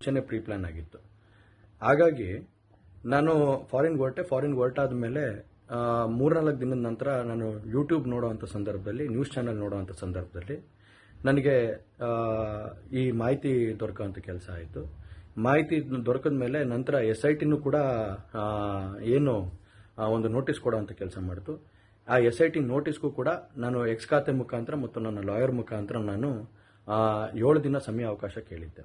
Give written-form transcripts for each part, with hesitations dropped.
ಮುಂಚೆನೇ pre plan ಆಗಿತ್ತು. ಹಾಗಾಗಿ ನಾನು ಫಾರಿನ್ ಹೊರಟಾದ ಮೇಲೆ 3-4 ದಿನದ ನಂತರ ನಾನು ಯೂಟ್ಯೂಬ್ ನೋಡುವಂಥ ಸಂದರ್ಭದಲ್ಲಿ, ನ್ಯೂಸ್ ಚಾನೆಲ್ ನೋಡುವಂಥ ಸಂದರ್ಭದಲ್ಲಿ ನನಗೆ ಈ ಮಾಹಿತಿ ದೊರಕುವಂಥ ಕೆಲಸ ಆಯಿತು. ಮಾಹಿತಿ ದೊರಕಿದ ಮೇಲೆ ನಂತರ SITನೂ ಕೂಡ ಏನು ಒಂದು ನೋಟಿಸ್ ಕೊಡುವಂಥ ಕೆಲಸ ಮಾಡಿತು. ಆ SIT ನೋಟಿಸ್ಗೂ ಕೂಡ ನಾನು ಎಕ್ಸ್ ಖಾತೆ ಮುಖಾಂತರ ಮತ್ತು ನನ್ನ ಲಾಯರ್ ಮುಖಾಂತರ ನಾನು 7 ದಿನ ಸಮಯ ಅವಕಾಶ ಕೇಳಿದ್ದೆ.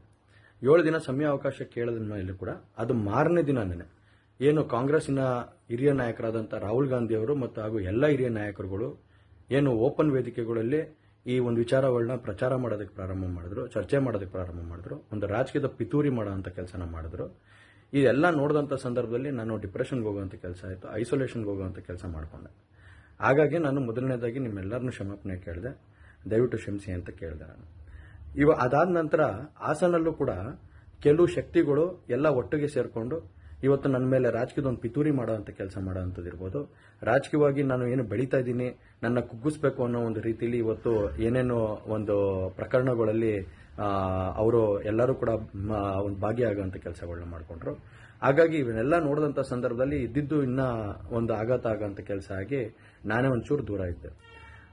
7 ದಿನ ಸಮಯ ಅವಕಾಶ ಕೇಳಿದ ಮೇಲೆ ಕೂಡ ಅದು ಮಾರನೇ ದಿನನೇ ಏನು ಕಾಂಗ್ರೆಸ್ಸಿನ ಹಿರಿಯ ನಾಯಕರಾದಂಥ ರಾಹುಲ್ ಗಾಂಧಿ ಅವರು ಮತ್ತು ಹಾಗೂ ಎಲ್ಲ ಹಿರಿಯ ನಾಯಕರುಗಳು ಏನು ಓಪನ್ ವೇದಿಕೆಗಳಲ್ಲಿ ಈ ಒಂದು ವಿಚಾರಗಳನ್ನ ಪ್ರಚಾರ ಮಾಡೋದಕ್ಕೆ ಪ್ರಾರಂಭ ಮಾಡಿದ್ರು, ಚರ್ಚೆ ಮಾಡೋದಕ್ಕೆ ಪ್ರಾರಂಭ ಮಾಡಿದ್ರು, ಒಂದು ರಾಜಕೀಯದ ಪಿತೂರಿ ಮಾಡೋಂಥ ಕೆಲಸನ ಮಾಡಿದ್ರು. ಇದೆಲ್ಲ ನೋಡಿದಂಥ ಸಂದರ್ಭದಲ್ಲಿ ನಾನು ಡಿಪ್ರೆಷನ್ಗೆ ಹೋಗುವಂಥ ಕೆಲಸ ಆಯಿತು, ಐಸೋಲೇಷನ್ಗೆ ಹೋಗುವಂಥ ಕೆಲಸ ಮಾಡಿಕೊಂಡೆ. ಹಾಗಾಗಿ ನಾನು ಮೊದಲನೇದಾಗಿ ನಿಮ್ಮೆಲ್ಲರನ್ನೂ ಕ್ಷಮಾಪಣೆ ಕೇಳಿದೆ, ದಯವಿಟ್ಟು ಕ್ಷಮಿಸಿ ಅಂತ ಕೇಳಿದೆ ನಾನು. ಅದಾದ ನಂತರ ಹಾಸನಲ್ಲೂ ಕೂಡ ಕೆಲವು ಶಕ್ತಿಗಳು ಎಲ್ಲ ಒಟ್ಟಿಗೆ ಸೇರಿಕೊಂಡು ಇವತ್ತು ನನ್ನ ಮೇಲೆ ರಾಜಕೀಯದ ಒಂದು ಪಿತೂರಿ ಮಾಡೋವಂಥ ಕೆಲಸ ಮಾಡೋವಂಥದ್ದು ಇರ್ಬೋದು. ರಾಜಕೀಯವಾಗಿ ನಾನು ಏನು ಬೆಳೀತಾ ಇದ್ದೀನಿ, ನನ್ನ ಕುಗ್ಗಿಸ್ಬೇಕು ಅನ್ನೋ ಒಂದು ರೀತಿಯಲ್ಲಿ ಇವತ್ತು ಏನೇನೋ ಒಂದು ಪ್ರಕರಣಗಳಲ್ಲಿ ಅವರು ಎಲ್ಲರೂ ಕೂಡ ಒಂದು ಭಾಗಿಯಾಗುವಂಥ ಕೆಲಸಗಳನ್ನ ಮಾಡಿಕೊಂಡ್ರು. ಹಾಗಾಗಿ ಇವನ್ನೆಲ್ಲ ನೋಡಿದಂಥ ಸಂದರ್ಭದಲ್ಲಿ ಇದ್ದಿದ್ದು ಇನ್ನೂ ಒಂದು ಆಘಾತ ಆಗೋಂಥ ಕೆಲಸ ಆಗಿ ನಾನೇ ಒಂಚೂರು ದೂರ ಇದ್ದೆ.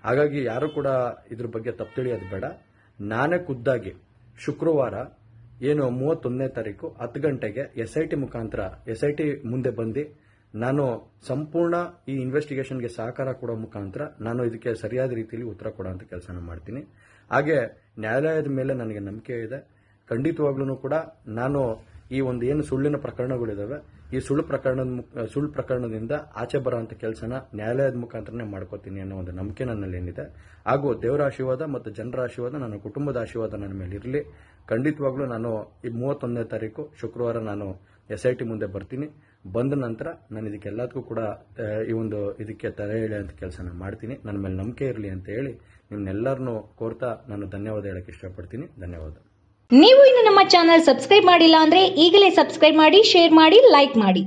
ಹಾಗಾಗಿ ಯಾರು ಕೂಡ ಇದ್ರ ಬಗ್ಗೆ ತಪ್ಪು ತಿಳಿಯೋದು ಬೇಡ. ನಾನೇ ಖುದ್ದಾಗಿ ಶುಕ್ರವಾರ ಏನು 31ನೇ ತಾರೀಕು 10 ಗಂಟೆಗೆ SIT ಮುಖಾಂತರ SIT ಮುಂದೆ ಬಂದು ನಾನು ಸಂಪೂರ್ಣ ಈ ಇನ್ವೆಸ್ಟಿಗೇಷನ್ಗೆ ಸಹಕಾರ ಕೊಡೋ ಮುಖಾಂತರ ನಾನು ಇದಕ್ಕೆ ಸರಿಯಾದ ರೀತಿಯಲ್ಲಿ ಉತ್ತರ ಕೊಡೋಂಥ ಕೆಲಸನ ಮಾಡ್ತೀನಿ. ಹಾಗೆ ನ್ಯಾಯಾಲಯದ ಮೇಲೆ ನನಗೆ ನಂಬಿಕೆ ಇದೆ. ಖಂಡಿತವಾಗ್ಲೂ ಕೂಡ ನಾನು ಈ ಒಂದು ಏನು ಸುಳ್ಳಿನ ಪ್ರಕರಣಗಳಿದಾವೆ, ಈ ಸುಳ್ಳು ಪ್ರಕರಣದಿಂದ ಆಚೆ ಬರೋಂಥ ಕೆಲಸನ ನ್ಯಾಯಾಲಯದ ಮುಖಾಂತರನೇ ಮಾಡ್ಕೋತೀನಿ ಅನ್ನೋ ಒಂದು ನಂಬಿಕೆ ನನ್ನಲ್ಲಿ ಏನಿದೆ. ಹಾಗೂ ದೇವರ ಆಶೀರ್ವಾದ ಮತ್ತು ಜನರ ಆಶೀರ್ವಾದ, ನನ್ನ ಕುಟುಂಬದ ಆಶೀರ್ವಾದ ನನ್ನ ಮೇಲೆ ಇರಲಿ. ಖಂಡಿತವಾಗ್ಲೂ ನಾನು ಈ 31ನೇ ತಾರೀಕು ಶುಕ್ರವಾರ ನಾನು SIT ಮುಂದೆ ಬರ್ತೀನಿ. ಬಂದ ನಂತರ ನಾನು ಇದಕ್ಕೆಲ್ಲದಕ್ಕೂ ಕೂಡ ಇದಕ್ಕೆ ತಡೆ ಎಳೆಯುವಂಥ ಕೆಲಸನ ಮಾಡ್ತೀನಿ. ನನ್ನ ಮೇಲೆ ನಂಬಿಕೆ ಇರಲಿ ಅಂತ ಹೇಳಿ ನಿಮ್ನೆಲ್ಲರನ್ನೂ ಕೋರ್ತಾ ನಾನು ಧನ್ಯವಾದ ಹೇಳಕ್ಕೆ ಇಷ್ಟಪಡ್ತೀನಿ. ಧನ್ಯವಾದ. ನೀವು ಇನ್ನು ನಮ್ಮ ಚಾನಲ್ ಸಬ್ಸ್ಕ್ರೈಬ್ ಮಾಡಿಲ್ಲ ಅಂದ್ರೆ ಈಗಲೇ ಸಬ್ಸ್ಕ್ರೈಬ್ ಮಾಡಿ, ಶೇರ್ ಮಾಡಿ, ಲೈಕ್ ಮಾಡಿ.